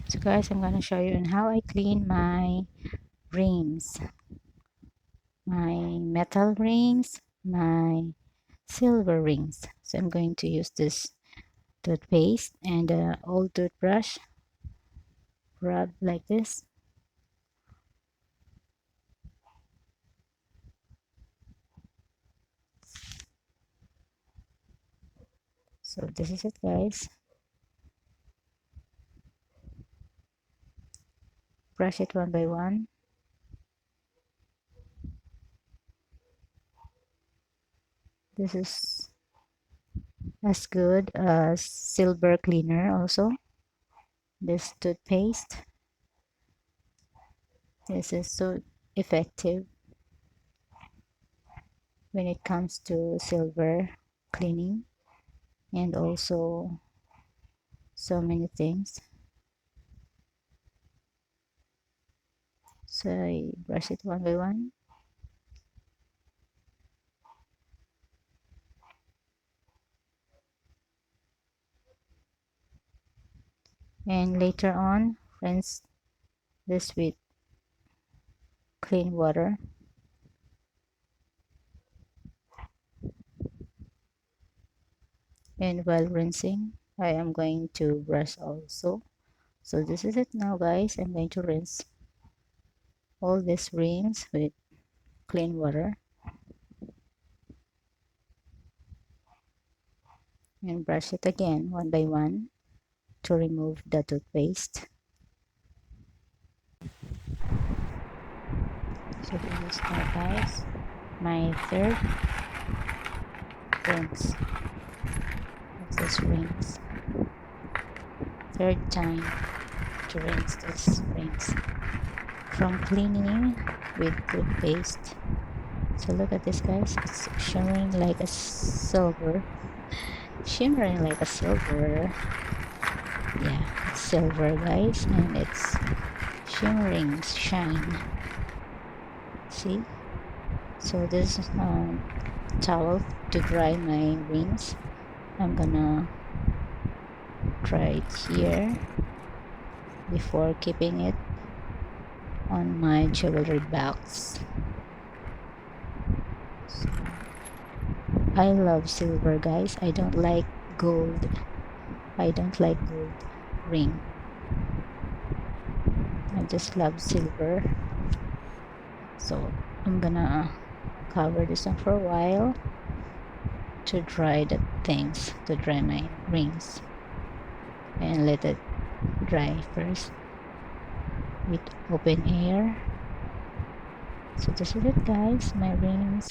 So guys, I'm gonna show you on how I clean my rings, my metal rings, my silver rings. So I'm going to use this toothpaste and old toothbrush, rub like this. So this is it, guys. Brush it one by one. This is as good as silver cleaner also. This toothpaste. This is so effective when it comes to silver cleaning and also so many things. So I brush it one by one. And later on, rinse this with clean water. And while rinsing, I am going to brush also. So this is it now, guys. I'm going to rinse all these rings with clean water and brush it again one by one to remove the toothpaste. So this is now, guys, my third rinse of these rings. Third time to rinse these rings from cleaning with toothpaste. So look at this, guys. It's shimmering like a silver. Shimmering like a silver. Yeah, it's silver, guys, and it's shimmering shine. See? So this towel to dry my rings. I'm gonna dry it here before keeping it on my jewelry box. So, I love silver, guys. I don't like gold. I don't like gold ring. I just love silver. So I'm gonna cover this one for a while to dry the things, to dry my rings, and let it dry first with open air. So this is it, guys, my rings.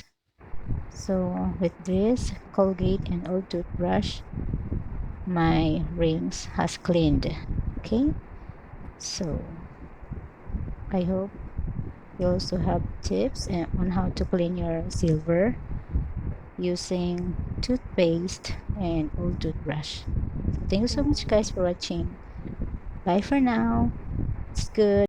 So with this Colgate and old toothbrush, my rings has cleaned. Okay, so I hope you also have tips on how to clean your silver using toothpaste and old toothbrush. So thank you so much, guys, for watching. Bye for now. It's good.